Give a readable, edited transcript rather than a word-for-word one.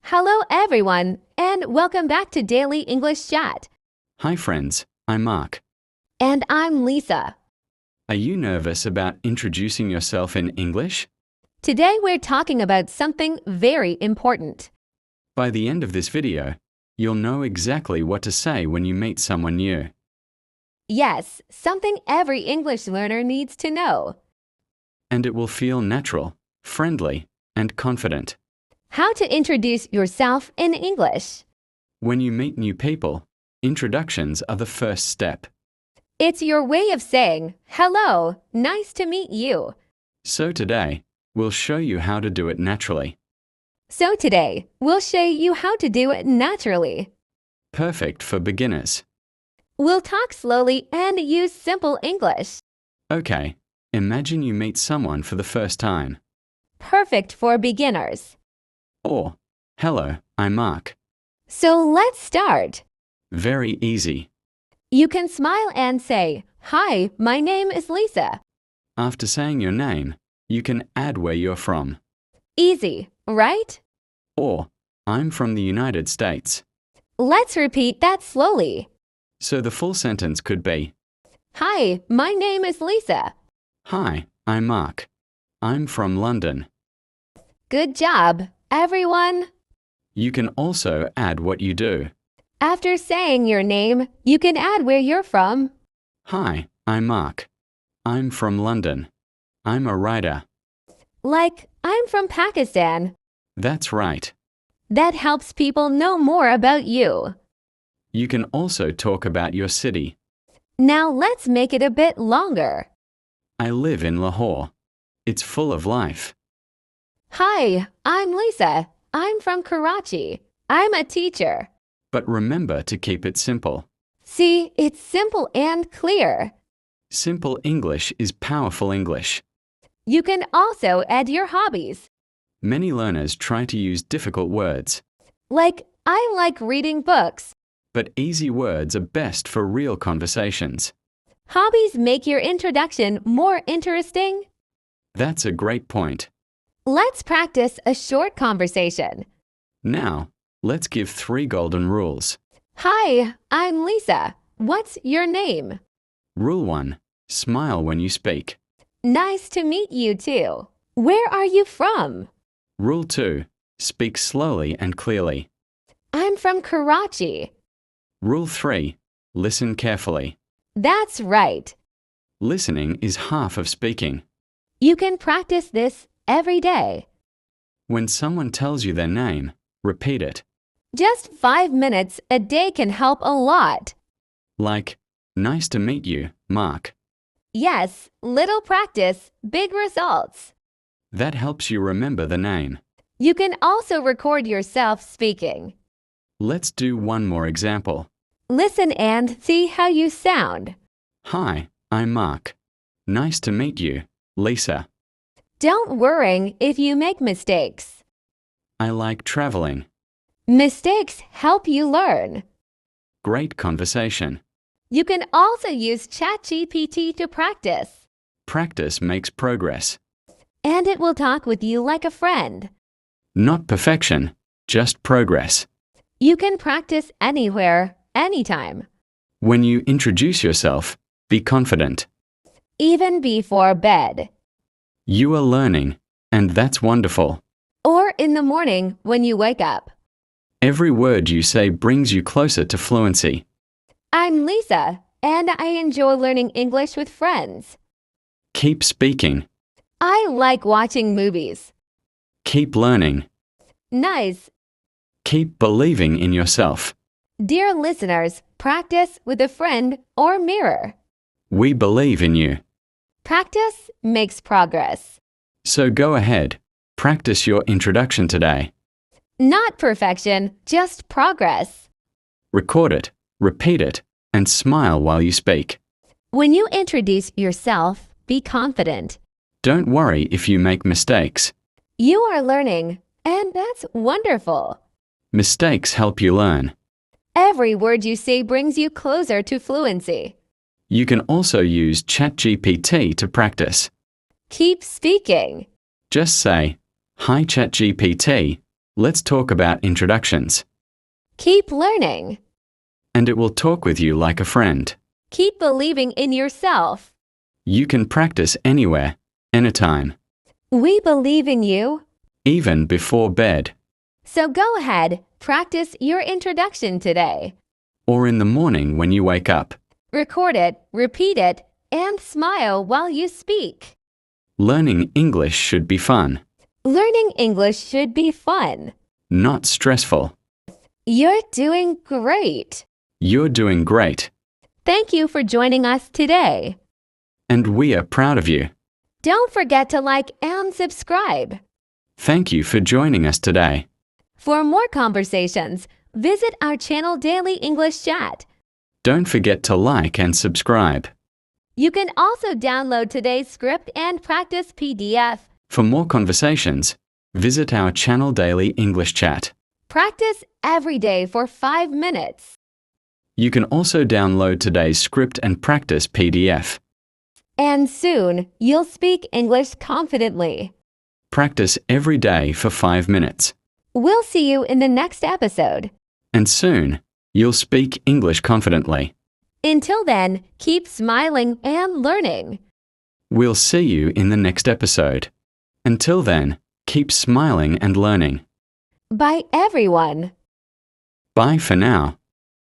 Hello, everyone, and welcome back to Daily English Chat. Hi friends, I'm Mark. And I'm Lisa. Are you nervous about introducing yourself in English? Today we're talking about something very important. By the end of this video, you'll know exactly what to say when you meet someone new. Yes, something every English learner needs to know. And it will feel natural, friendly, and confident. How to introduce yourself in English. When you meet new people, introductions are the first step. It's your way of saying, hello, nice to meet you. So today, we'll show you how to do it naturally. So today, we'll show you how to do it naturally. Perfect for beginners. We'll talk slowly and use simple English. Okay, imagine you meet someone for the first time. Perfect for beginners. Or, hello, I'm Mark. So let's start. Very easy. You can smile and say, hi, my name is Lisa. After saying your name, you can add where you're from. Easy, right? Or, I'm from the United States. Let's repeat that slowly. So the full sentence could be, Hi, my name is Lisa. Hi, I'm Mark. I'm from London. Good job, everyone. You can also add what you do. After saying your name, you can add where you're from. Hi, I'm Mark. I'm from London. I'm a writer. Like, I'm from Pakistan. That's right. That helps people know more about you. You can also talk about your city. Now let's make it a bit longer. I live in Lahore. It's full of life. Hi, I'm Lisa. I'm from Karachi. I'm a teacher. But remember to keep it simple. See, it's simple and clear. Simple English is powerful English. You can also add your hobbies. Many learners try to use difficult words, Like, I like reading books. but easy words are best for real conversations. Hobbies make your introduction more interesting. That's a great point. Let's practice a short conversation. Now, let's give 3 golden rules. Hi, I'm Lisa. What's your name? Rule 1. Smile when you speak. Nice to meet you too. Where are you from? Rule 2. Speak slowly and clearly. I'm from Karachi. Rule 3. Listen carefully. That's right. Listening is half of speaking. You can practice this every day. When someone tells you their name, repeat it. Just 5 minutes a day can help a lot. Like, nice to meet you, Mark. Yes, little practice, big results. That helps you remember the name. You can also record yourself speaking. Let's do one more example. Listen and see how you sound. Hi, I'm Mark. Nice to meet you, Lisa. Don't worry if you make mistakes. I like traveling. Mistakes help you learn. Great conversation. You can also use ChatGPT to practice. Practice makes progress. And it will talk with you like a friend. Not perfection, just progress. You can practice anywhere, anytime. When you introduce yourself, be confident. Even before bed. You are learning, and that's wonderful. Or in the morning when you wake up. Every word you say brings you closer to fluency. I'm Lisa, and I enjoy learning English with friends. Keep speaking. I like watching movies. Keep learning. Nice. Keep believing in yourself. Dear listeners, practice with a friend or mirror. We believe in you. Practice makes progress. So go ahead, practice your introduction today. Not perfection, just progress. Record it, repeat it, and smile while you speak. When you introduce yourself, be confident. Don't worry if you make mistakes. You are learning, and that's wonderful. Mistakes help you learn. Every word you say brings you closer to fluency. You can also use ChatGPT to practice. Keep speaking. Just say, Hi ChatGPT, Let's talk about introductions. Keep learning. And it will talk with you like a friend. Keep believing in yourself. You can practice anywhere, anytime, We believe in you. even before bed, So go ahead, practice your introduction today. or in the morning when you wake up. Record it, repeat it, and smile while you speak. Learning English should be fun, Learning English should be fun. not stressful. You're doing great. You're doing great, Thank you for joining us today. and we are proud of you. Don't forget to like and subscribe. Thank you for joining us today. For more conversations, visit our channel Daily English Chat. Don't forget to like and subscribe. You can also download today's script and practice PDF. For more conversations, visit our channel Daily English Chat. Practice every day for 5 minutes. You can also download today's script and practice PDF. And soon, you'll speak English confidently. Practice every day for 5 minutes. We'll see you in the next episode. And soon, you'll speak English confidently. Until then, keep smiling and learning. We'll see you in the next episode. Until then, keep smiling and learning. Bye, everyone. Bye for now.